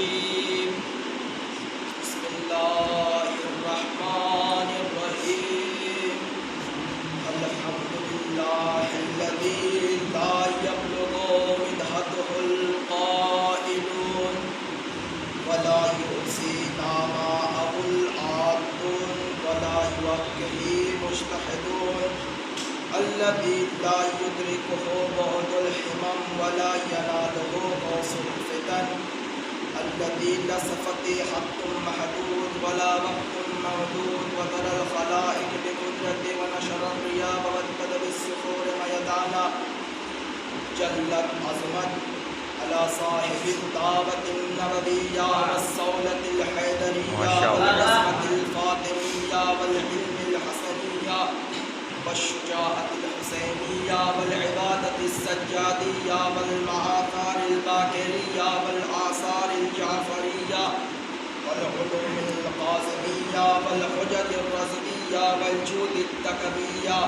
الرجيم بسم الله الرحمن الرحيم الحمد لله الذي لا يبلغ مدحته القائلون ولا يحصي نعماءه العادون ولا يوفيه مجتهدون الذي لا يدركه بعد الحمم ولا يناله قوس الفتن الذي ليس فيه حق محدود ولا وقت ممدود وترى الخلائق بقدرته ونشر الرياح وابتدى بالصخور ميدانا جلت عظمت على صاحب الدعوة النبوية والصولة الحيدرية والعصمة الفاطمية والعلم الحسنية والشجاعة الحسينية والعبادة السجادية والمآثار الباكرية والآثار الجعفرية والعلوم القاسمية والحجج الرزدية والجود التكبية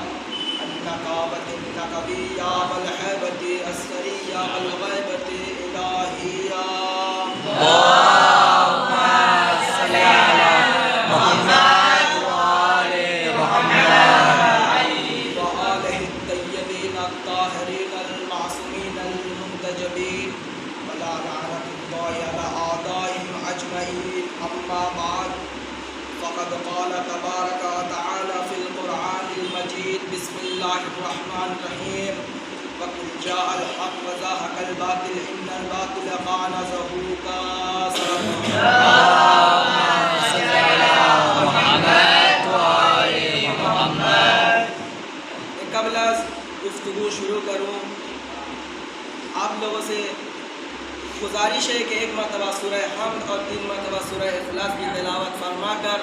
النقابة النقبية والهيبة الأسرية والغيبة الإلهية. اللهم صل على محمد وآل محمد وآله الطيبين الطاهرين المعصومين المنتجبين ولا لعنة الله على أعدائهم أجمعين. أما بعد فقد قال تبارك وتعالى في القرآن المجيد بسم الله الرحمن الرحيم وقل جاء الحق وزهق الباطل إن الباطل كان زهوقا. قبل از گفتگو شروع کروں آپ لوگوں سے گزارش ہے کہ ایک مرتبہ سورہ حمد اور 3 مرتبہ سورہ اخلاص کی تلاوت فرما کر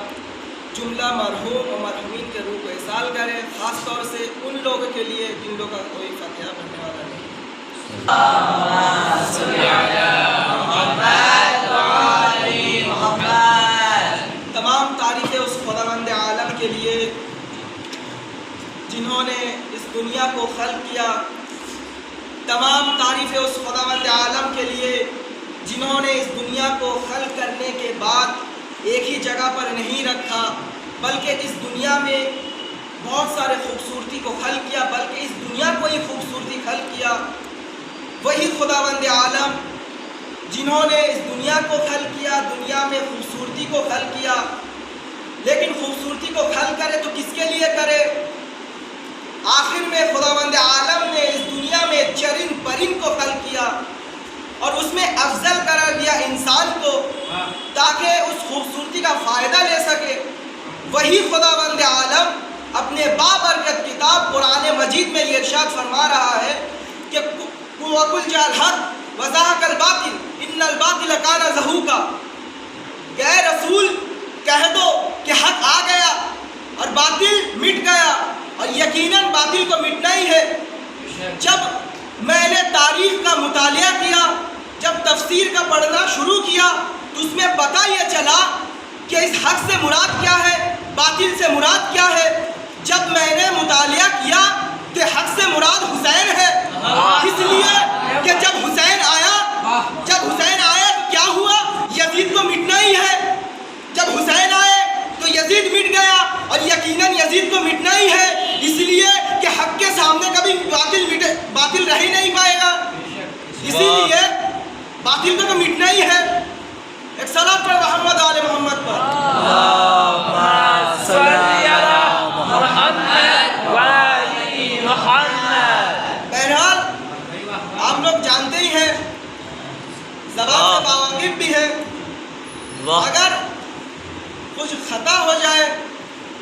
جملہ مرحوم و مرحومین کے روح کو احسال کریں، خاص طور سے ان لوگوں کے لیے جن لوگوں کا کوئی فاتحہ پڑھنے والا نہیں. تمام تعریفیں اس خداوند عالم کے لیے جنہوں نے اس دنیا کو خلق کیا. تمام تعریفیں اس خداوند عالم کے لیے جنہوں نے اس دنیا کو خلق کرنے کے بعد ایک ہی جگہ پر نہیں رکھا بلکہ اس دنیا میں بہت سارے خوبصورتی کو خلق کیا، بلکہ اس دنیا کو ہی خوبصورتی خلق کیا. وہی خداوند عالم جنہوں نے اس دنیا کو خلق کیا، دنیا میں خوبصورتی کو خلق کیا، لیکن خوبصورتی کو خلق کرے تو کس کے لیے کرے؟ آخر میں خداوند عالم نے اس دنیا میں چرند پرند کو خلق کیا اور اس میں افضل قرار دیا انسان کو تاکہ اس خوبصورتی کا فائدہ لے سکے. وہی خداوند عالم اپنے بابرکت کتاب قرآن مجید میں یہ ارشاد فرما رہا ہے کہ وَقُلْ جَاءَ الْحَقُّ وَزَهَقَ الْبَاطِلُ إِنَّ الْبَاطِلَ كَانَ زَهُوقًا. کہ اے رسول کہہ دو کہ حق آ گیا اور باطل مٹ گیا، اور یقیناً باطل کو مٹنا ہی ہے. جب میں نے تاریخ کا مطالعہ کیا، جب تفسیر کا پڑھنا شروع کیا تو اس میں پتہ یہ چلا کہ اس حق سے مراد کیا ہے، باطل سے مراد کیا ہے. جب میں نے مطالعہ کیا کہ حق سے مراد حسین ہے، اس لیے کہ جب حسین آیا تو کیا ہوا؟ یزید کو مٹنا ہی ہے. جب حسین آئے تو یزید مٹ گیا اور یقیناً یزید کو مٹنا ہی ہے، اس لیے کہ حق کے سامنے کبھی باطل رہ ہی نہیں پائے گا. اسی لیے باطل کو تو مٹنا ہی ہے. ایک صلاۃ پر محمد آل محمد پر. بہرحال آپ لوگ جانتے ہی ہیں، زبان سے باواقف بھی ہے، اگر کچھ خطا ہو جائے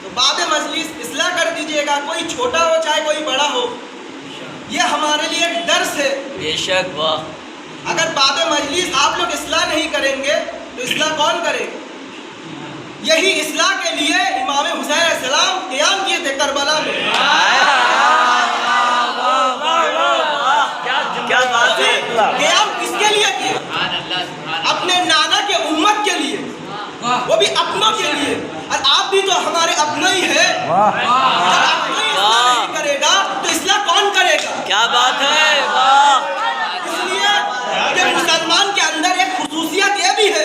تو بعد مجلس اصلاح کر دیجئے گا، کوئی چھوٹا ہو چاہے کوئی بڑا ہو. یہ ہمارے لیے ایک درس ہے. بے شک. واہ. اگر بعد مجلس آپ لوگ اصلاح نہیں کریں گے تو اصلاح کون کرے گا؟ یہی اصلاح کے لیے امام حسین علیہ السلام قیام کیے تھے کربلا میں. کیا بات ہے. قیام کس کے لیے کیے؟ اپنے نانا کے امت کے لیے، وہ بھی اپنوں کے لیے. اور آپ بھی تو ہمارے اپنے ہی ہیں. جب آپ کوئی اصلاح نہیں کرے گا تو اصلاح کون کرے گا؟ کیا بات ہے. اس لیے کہ مسلمان کے اندر ایک خصوصیت یہ بھی ہے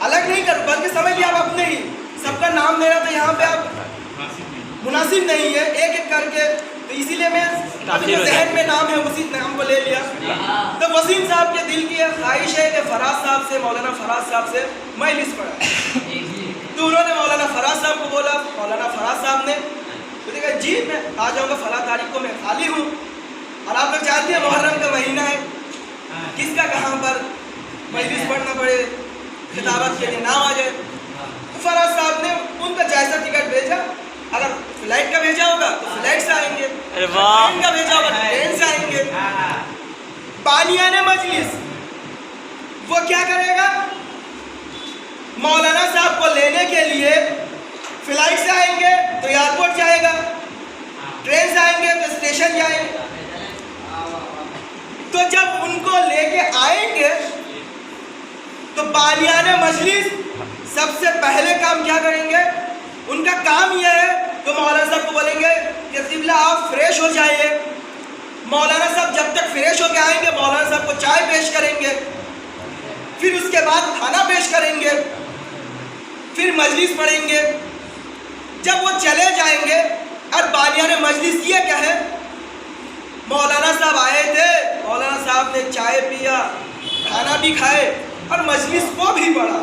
الگ نہیں کر بلکہ سمجھ لیا آپ اپنے ہی سب کا نام لینا تو یہاں پہ آپ مناسب نہیں ہے ایک ایک کر کے تو اسی لیے میں ذہن میں نام ہے اسی نام کو لے لیا تو وسیم صاحب کے دل کی خواہش ہے کہ فراز صاحب سے مولانا فراز صاحب سے میں لسٹ پڑھا تو انہوں نے مولانا فراز صاحب کو بولا مولانا فراز صاحب نے تو کہا جی میں آ جاؤں گا فلاں تاریخ کو میں خالی ہوں اور آپ لوگ جانتے ہیں محرم کا مہینہ ہے کس کا کہاں پر مجلس پڑھنا پڑے خطابت کے لیے نام آ جائے فراز صاحب نے ان کا جائزہ ٹکٹ بھیجا اگر فلائٹ کا بھیجا ہوگا تو فلائٹ سے آئیں گے ٹرین کا بھیجا ہوگا تو ٹرین سے آئیں گے بانیان مجلس وہ کیا کرے گا مولانا صاحب کو لینے کے لیے فلائٹ سے آئیں گے تو ایئرپورٹ جائے گا ٹرین سے آئیں گے تو اسٹیشن جائیں گے تو جب ان کو لے کے آئیں گے تو بانیان مجلس سب سے پہلے کام کیا کریں گے ان کا کام یہ ہے تو مولانا صاحب کو بولیں گے کہ قبلہ آپ فریش ہو جائیے مولانا صاحب جب تک فریش ہو کے آئیں گے مولانا صاحب کو چائے پیش کریں گے پھر اس کے بعد کھانا پیش کریں گے پھر مجلس پڑھیں گے جب وہ چلے جائیں گے اور بانیان مجلس یہ کہے مولانا صاحب آئے تھے مولانا صاحب نے چائے پیا کھانا بھی کھائے اور مجلس کو بھی پڑھا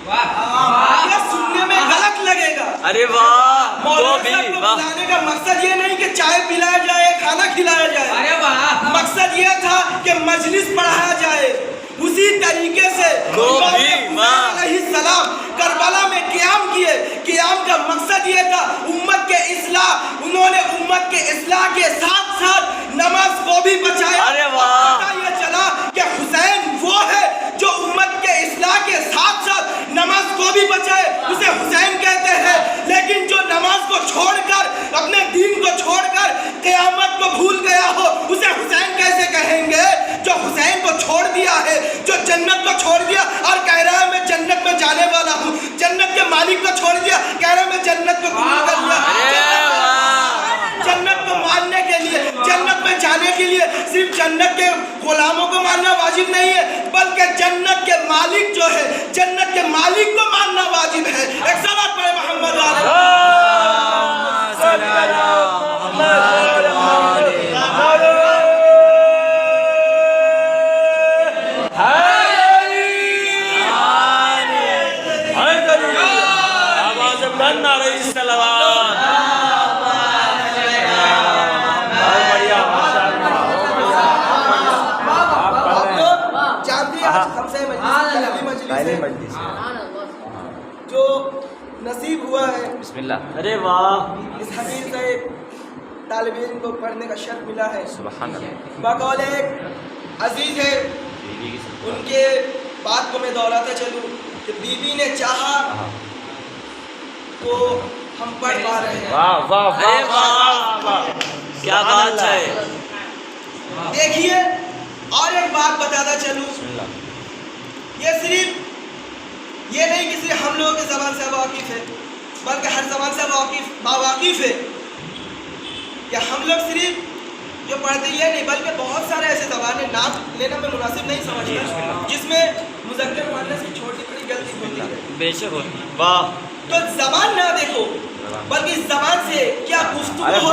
یہ سننے میں غلط لگے گا ارے واہ مولانا صاحب کو بلانے کا مقصد یہ نہیں کہ چائے پلایا جائے کھانا کھلایا جائے مقصد یہ تھا کہ مجلس پڑھایا جائے اسی طریقے سے علیہ السلام کربلا میں قیام کیے قیام کا مقصد یہ تھا امت کے اصلاح انہوں نے امت کے اصلاح کے ساتھ ساتھ نماز کو بھی بچایا پتہ یہ چلا کہ حسین وہ ہے جو امت کے اصلاح کے ساتھ ساتھ نماز کو بھی بچائے اسے حسین کہتے ہیں لیکن جو نماز کو چھوڑ کر اپنے دین کو چھوڑ کر قیامت کو بھول گیا ہو اسے حسین کیسے کہیں گے جو حسین کو چھوڑ دیا ہے جو جنت کو چھوڑ دیا اور کہہ رہا ہے میں جنت میں جانے والا ہوں جنت کے مالک کو چھوڑ دیا کہہ رہا ہے میں جنت کو قبول کر لیا جنت کو ماننے کے لیے جنت میں جانے کے لیے صرف جنت کے غلاموں کو ماننا واجب نہیں ہے بلکہ جنت کے مالک جو ہے جنت کے مالک کو ماننا واجب ہے ایک صلوات پڑھے محمد جو نصیب ہوا ہے بسم اللہ ارے واہ اس حقیر سے ایک طالب علم کو پڑھنے کا شرف ملا ہے سبحان اللہ بقول ایک عزیز ہے ان کے بات کو میں دہراتا چلوں کہ بیوی نے چاہا تو ہم پڑھ پا رہے ہیں واہ واہ واہ کیا بات ہے دیکھیے اور ایک بات بتاتا چلوں یہ صرف یہ نہیں کہ صرف ہم لوگوں کے زبان سے واقف ہے بلکہ ہر زبان سے واقف ہے کہ ہم لوگ صرف جو پڑھتے یہ نہیں بلکہ بہت سارے ایسے زبانیں نام لینا میں مناسب نہیں سمجھتا جس میں مذکر مؤنث کی چھوٹی بڑی غلطی ہوتی ہے بے شک واہ تو زبان نہ دیکھو بلکہ اس زبان سے کیا گفتگو ہو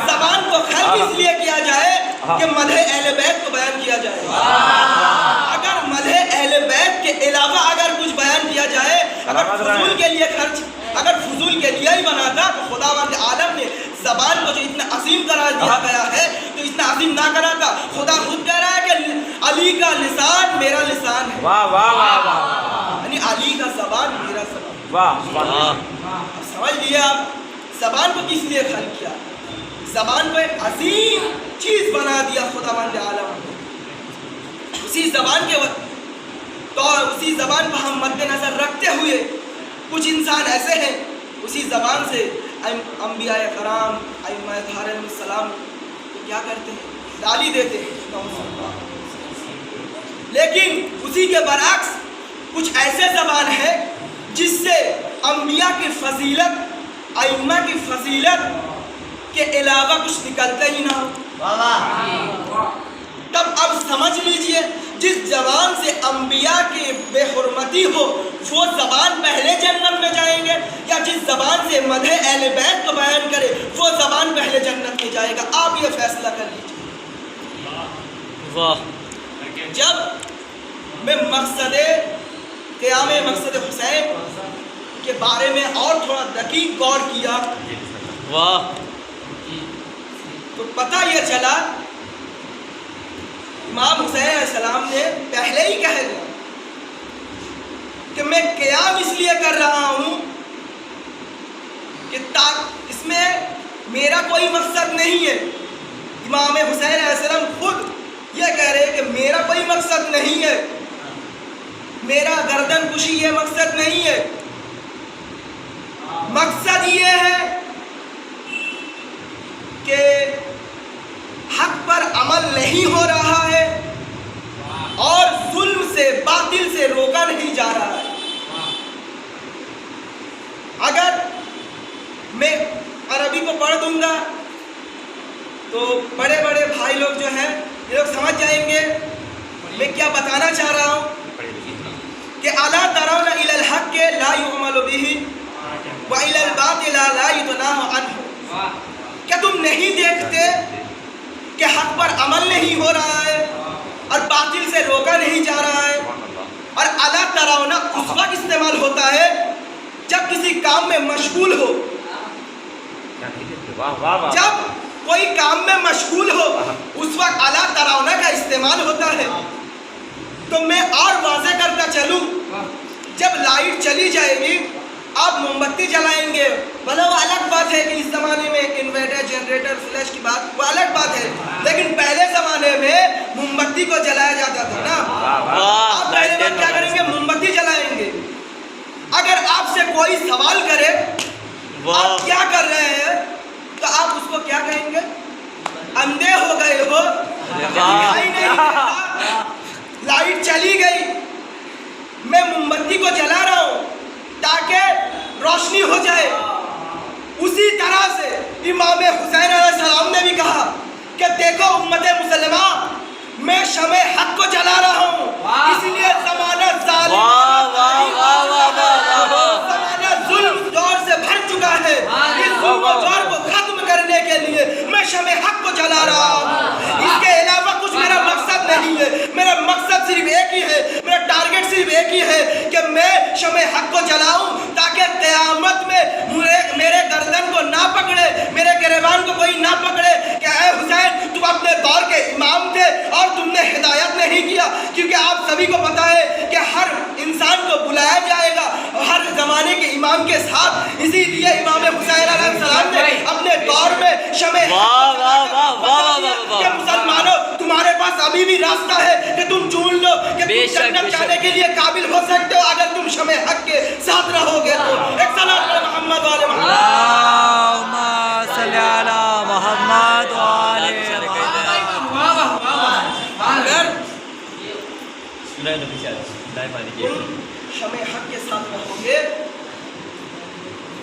زبان کو خلق اس لیے کیا جائے کہ مدح اہل بیت کو بیان کیا جائے اگر مدح اہل بیت کے علاوہ اگر کچھ بیان کیا جائے اگر فضول کے لیے خرچ اگر فضول کے لیے ہی بناتا تو خداوند عالم نے زبان کو جو اتنا عظیم قرار دیا گیا ہے تو اتنا عظیم نہ کراتا خدا خود کہہ رہا ہے کہ علی کا لسان میرا لسان ہے واہ واہ واہ یعنی علی کا زبان میرا زبان واہ سمجھ لیا آپ زبان کو کس لیے خلق کیا زبان کو ایک عظیم چیز بنا دیا خداوند عالم نے اسی زبان کے تو اسی زبان کو ہم مد نظر رکھتے ہوئے کچھ انسان ایسے ہیں اسی زبان سے انبیاء کرام ائمہ علیہم السلام کیا کرتے ہیں گالی دیتے ہیں لیکن اسی کے برعکس کچھ ایسے زبان ہے جس سے انبیاء کی فضیلت ائمہ کی فضیلت کے علاوہ کچھ نکلتا ہی نہ ہو تب اب سمجھ لیجئے جس زبان سے انبیاء کی بے حرمتی ہو وہ زبان پہلے جنت میں جائیں گے، یا جس زبان سے مدح اہل بیت کو بیان کرے وہ زبان پہلے جنت میں جائے گا؟ آپ یہ فیصلہ کر لیجیے۔ واہ، جب میں مقصد قیام مقصد حسین کے بارے میں اور تھوڑا دقیق غور کیا واہ، تو پتہ یہ چلا امام حسین علیہ السلام نے پہلے ہی کہہ دیا کہ میں قیام اس لیے کر رہا ہوں کہ اس میں میرا کوئی مقصد نہیں ہے۔ امام حسین علیہ السلام خود یہ کہہ رہے کہ میرا کوئی مقصد نہیں ہے، میرا گردن کشی یہ مقصد نہیں ہے، مقصد یہ ہے کہ حق پر عمل نہیں ہو رہا ہے اور ظلم سے باطل سے روکا نہیں جا رہا ہے۔ اگر میں عربی کو پڑھ دوں گا تو بڑے بڑے بھائی لوگ جو ہیں یہ لوگ سمجھ جائیں گے میں کیا بتانا چاہ رہا ہوں کہ الا ترون الی الحق لا یعمل به والی الباطل لا یتناہ عنہ، کیا تم نہیں دیکھتے کہ حق پر عمل نہیں ہو رہا ہے اور باطل سے روکا نہیں جا رہا ہے؟ اور الا ترون اس وقت استعمال ہوتا ہے جب کسی کام میں مشغول ہو، جب کوئی کام میں مشغول ہو اس وقت الا ترون کا استعمال ہوتا ہے۔ تو میں اور واضح کرتا چلوں، جب لائٹ چلی جائے گی آپ موم بتی جلائیں گے، بھلا وہ الگ بات ہے کہ اس زمانے میں انورٹر جنریٹر فلیش کی بات وہ الگ بات ہے، لیکن پہلے زمانے میں موم بتی کو جلایا جاتا تھا نا۔ آپ پہلے بات کیا کریں گے؟ موم بتی جلائیں گے۔ اگر آپ سے کوئی سوال کرے آپ کیا کر رہے ہیں تو آپ اس کو کیا کہیں گے؟ اندھے ہو گئے ہو، دکھائی نہیں دیتا، لائٹ چلی گئی، میں موم بتی کو جلا رہا ہوں تاکہ روشنی ہو جائے۔ اسی طرح سے امام حسین علیہ السلام نے بھی کہا کہ دیکھو امت مسلمہ، میں شمع حق کو جلا رہا ہوں، اس لیے زمانہ ظالم زمانہ ظلم دور سے بھر چکا ہے، اس ظلم و جور کو ختم کرنے کے لیے میں شمع حق کو جلا رہا ہوں۔ اس کے علاوہ کچھ میرا مقصد نہیں ہے، میرا مقصد صرف ایک ہی ہے، میرا ٹارگٹ صرف ایک ہی ہے کہ میں شمع حق کو جلاؤں تاکہ قیامت میں میرے گردن کو نہ پکڑے، میرے گریبان کو کوئی نہ پکڑے کہ اے حسین تم اپنے دور کے امام تھے اور تم نے ہدایت نہیں کیا، کیونکہ آپ سبھی کو پتا ہے کہ ہر انسان کو بلایا جائے گا ہر زمانے کے امام کے ساتھ، اسی لیے امام حسین علیہ السلام نے اپنے دور میں شمع کہ مسلمانوں تمہارے پاس ابھی بھی راستہ ہے کہ تم چن لو کہ تم جنت جانے کے لیے قابل ہو سکتے ہو اگر تم شمع حق کے ساتھ رہو گے تو۔ ایک صلاۃ علی محمد و آل محمد، اللہم صلی علی محمد و آل اگر شمع حق کے ساتھ رہو گے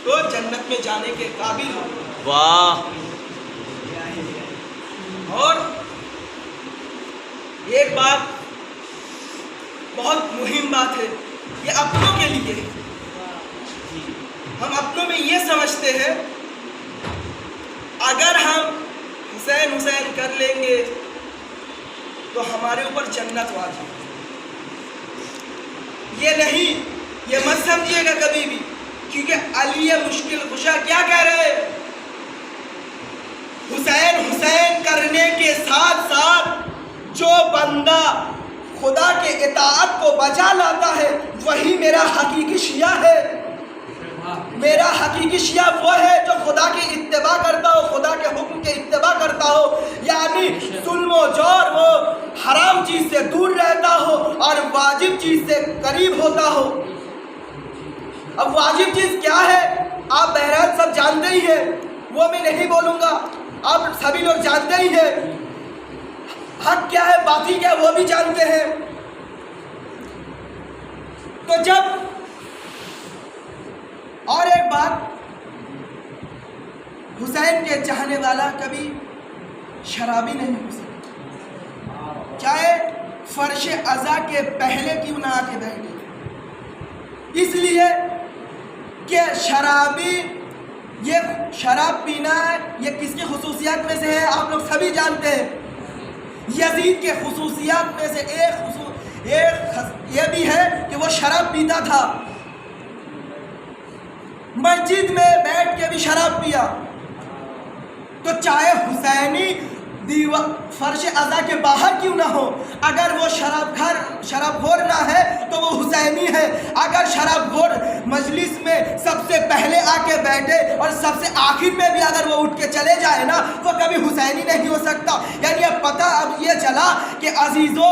تو جنت میں جانے کے قابل ہو۔ واہ، اور ایک بات بہت مہم بات ہے، یہ اپنوں کے لیے ہے۔ ہم اپنوں میں یہ سمجھتے ہیں اگر ہم حسین حسین کر لیں گے تو ہمارے اوپر جنت واجب ہے۔ یہ نہیں، یہ مت سمجھیے گا کبھی بھی، کیونکہ علی مشکل کشا کیا کہہ رہے ہیں؟ حسین حسین کرنے کے ساتھ ساتھ جو بندہ خدا کے اطاعت کو بجا لاتا ہے وہی میرا حقیقی شیعہ ہے۔ میرا حقیقی شیعہ وہ ہے جو خدا کی اتباع کرتا ہو، خدا کے حکم کے اتباع کرتا ہو، یعنی ظلم و جور ہو، حرام چیز سے دور رہتا ہو اور واجب چیز سے قریب ہوتا ہو۔ اب واجب چیز کیا ہے آپ بہرحال سب جانتے ہی ہیں، وہ میں نہیں بولوں گا، آپ سبھی لوگ جانتے ہی ہیں۔ حق کیا ہے باطل کیا ہے وہ بھی جانتے ہیں۔ تو جب اور ایک بات، حسین کے چاہنے والا کبھی شرابی نہیں ہو سکتا، چاہے فرش عزا کے پہلے کیوں نہ آ کے بیٹھے؟ اس لیے کہ شرابی، یہ شراب پینا ہے، یہ کس کی خصوصیات میں سے ہے؟ آپ لوگ سبھی جانتے ہیں۔ یزید کے خصوصیات میں سے ایک یہ بھی ہے کہ وہ شراب پیتا تھا، مسجد میں بیٹھ کے بھی شراب پیا۔ تو چاہے حسینی فرش عزا کے باہر کیوں نہ ہو، اگر وہ شراب خور نہ ہے تو وہ حسینی ہے۔ اگر شراب خور مجلس میں سب سے پہلے آ کے بیٹھے اور سب سے آخر میں بھی اگر وہ اٹھ کے چلے جائے نا، وہ کبھی حسینی نہیں ہو سکتا۔ یعنی اب پتہ اب یہ چلا کہ عزیزو،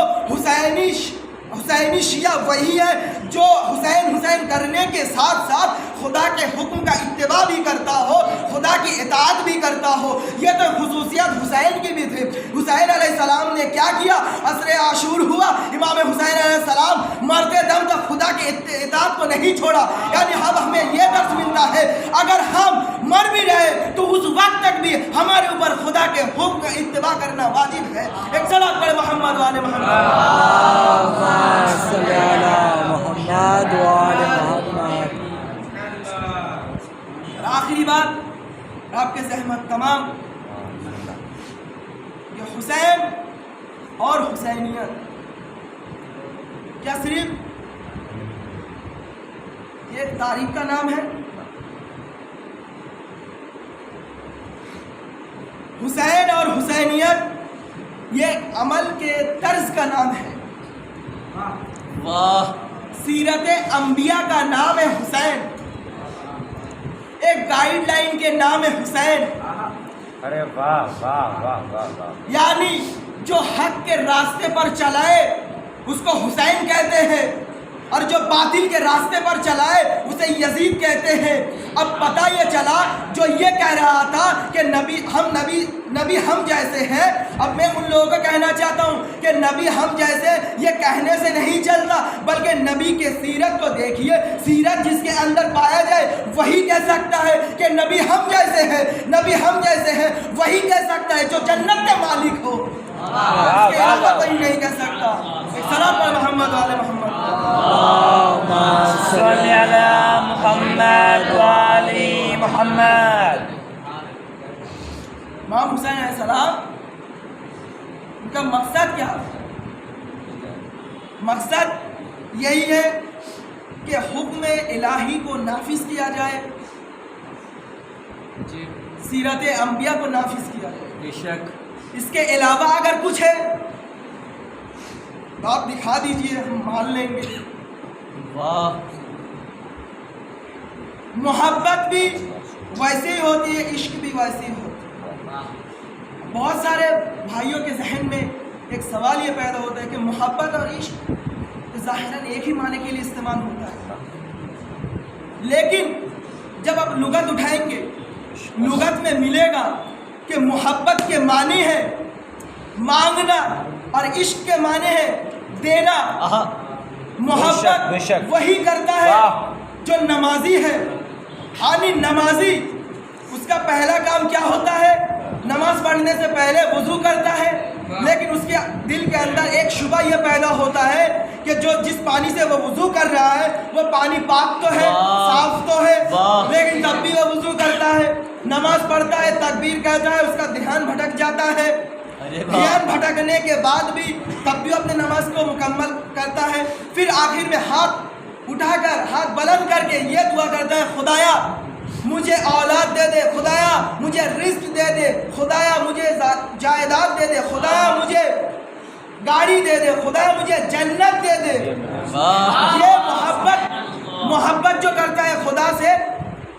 حسینی شیعہ وہی ہے جو حسین کرنے کے ساتھ ساتھ خدا کے حکم کا اتباع بھی کرتا ہو، خدا کی اطاعت بھی کرتا ہو۔ یہ تو خصوصیت حسین کی بھی تھی۔ حسین علیہ السلام نے کیا کیا؟ عصر عاشور ہوا، امام حسین علیہ السلام مرتے دم تک خدا کی اطاعت کو نہیں چھوڑا۔ یعنی اب ہمیں یہ درس ملتا ہے، اگر ہم مر بھی رہے تو اس وقت تک بھی ہمارے اوپر خدا کے حکم کا اتباع کرنا واجب ہے۔ ایک صلوات پڑھیں محمد وآل محمد۔ صلی علی محمد وآل محمد۔ اور آخری بات آپ کے زحمت تمام، کہ حسین اور حسینیت کیا صرف یہ تاریخ کا نام ہے؟ حسین اور حسینیت یہ عمل کے طرز کا نام ہے۔ واہ، سیرت انبیاء کا نام ہے حسین، ایک گائیڈ لائن کے نام ہے حسین۔ ارے واہ واہ واہ واہ واہ۔ یعنی جو حق کے راستے پر چلائے اس کو حسین کہتے ہیں، اور جو باطل کے راستے پر چلائے اسے یزید کہتے ہیں۔ اب پتہ یہ چلا جو یہ کہہ رہا تھا کہ نبی ہم جیسے ہیں، اب میں ان لوگوں کو کہنا چاہتا ہوں کہ نبی ہم جیسے یہ کہنے سے نہیں چلتا، بلکہ نبی کے سیرت کو دیکھیے۔ سیرت جس کے اندر پایا جائے وہی کہہ سکتا ہے کہ نبی ہم جیسے ہیں، نبی ہم جیسے ہیں، وہی کہہ سکتا ہے جو جنت کے مالک ہو، اس کے علاوہ کوئی نہیں کہہ سکتا۔ ایک صلوات پر محمد وآل محمد۔ صلی علی محمد وآل محمد۔ امام حسین علیہ السلام، ان کا مقصد کیا؟ مقصد یہی ہے کہ حکم الہی کو نافذ کیا جائے، سیرت انبیاء کو نافذ کیا جائے۔ بے شک۔ اس کے علاوہ اگر کچھ ہے تو آپ دکھا دیجئے، ہم مان لیں گے۔ واہ، محبت بھی ویسے ہی ہوتی ہے، عشق بھی ویسے ہی ہوتا ہے۔ بہت سارے بھائیوں کے ذہن میں ایک سوال یہ پیدا ہوتا ہے کہ محبت اور عشق ظاہراً ایک ہی معنی کے لیے استعمال ہوتا ہے، لیکن جب آپ لغت اٹھائیں گے، لغت میں ملے گا کہ محبت کے معنی ہے مانگنا اور عشق کے معنی ہے دینا۔ محبت وہی کرتا ہے جو نمازی ہے، یعنی نمازی اس کا پہلا کام کیا ہوتا ہے؟ نماز پڑھنے سے پہلے وضو کرتا ہے، لیکن اس کے دل کے اندر ایک شبہ یہ پیدا ہوتا ہے کہ جو جس پانی سے وہ وضو کر رہا ہے وہ پانی پاک تو ہے، صاف تو ہے، لیکن تب بھی وہ وضو کرتا ہے، نماز پڑھتا ہے، تکبیر کہتا ہے، اس کا دھیان بھٹک جاتا ہے۔ دھیان بھٹکنے کے بعد بھی تب بھی اپنے نماز کو مکمل کرتا ہے۔ پھر آخر میں ہاتھ اٹھا کر، ہاتھ بلند کر کے یہ دعا کرتا ہے، خدایا مجھے اولاد دے دے، خدایا مجھے رزق دے دے، خدایا مجھے جائیداد دے دے، خدایا مجھے گاڑی دے دے، خدایا مجھے جنت دے دے۔ یہ محبت جو کرتا ہے خدا سے،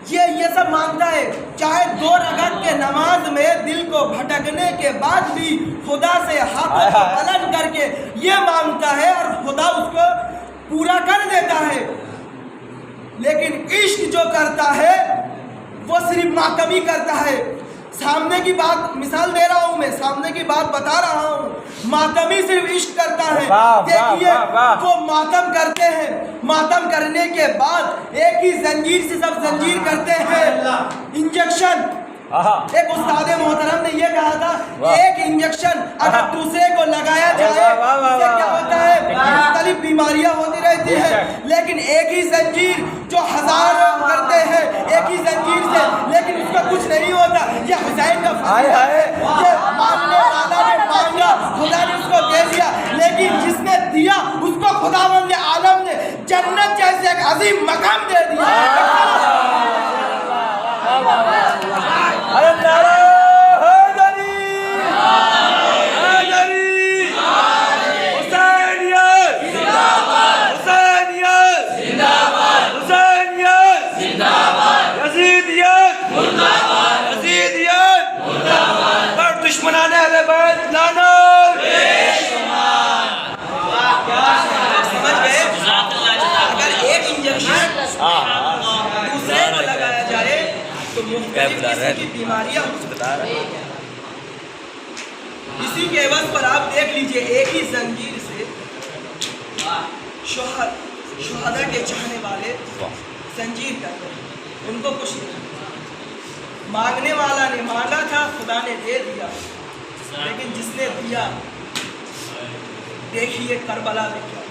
یہ سب مانگتا ہے، چاہے 2 رکعت کے نماز میں دل کو بھٹکنے کے بعد بھی خدا سے ہاتھوں کو بلند کر کے یہ مانگتا ہے اور خدا اس کو پورا کر دیتا ہے۔ لیکن عشق جو کرتا ہے وہ صرف ماتمی کرتا ہے۔ سامنے کی بات مثال دے رہا ہوں، میں سامنے کی بات بتا رہا ہوں۔ ماتمی صرف عشق کرتا ہے، دیکھیے وہ ماتم کرتے ہیں، ماتم کرنے کے بعد ایک ہی زنجیر سے سب زنجیر کرتے ہیں، انجیکشن۔ ایک استاد محترم نے یہ کہا تھا، ایک انجیکشن اگر دوسرے کو لگایا جائے اسے کیا ہوتا صرف ہائے ہائے یہ مانگنے والا نے مانگا خدا نے اس کو دے دیا لیکن جس نے دیا اس کو خداوند عالم نے جنت جیسے ایک عظیم مقام دے دیا ارے نعرہ حیدری حیدری حسینیت زندہ باد حسینیت زندہ باد حسینیت زندہ باد یزیدیت مردہ باد یزیدیت مردہ باد پر دشمنان اہل بیت لعنت سمجھ گئے اگر ایک انجیکشن دوسرے کو لگایا جائے تو مختلف قسم کی بیماریاں ہو سکتی ہیں اسی کے عوض پر آپ دیکھ لیجئے ایک ہی زنجیر سے شہداء کے چاہنے والے زنجیر کرتے ہیں ان کو کچھ نہیں مانگنے والا نے مانگا تھا خدا نے دے دیا لیکن جس نے دیا دیکھیے کربلا میں کیا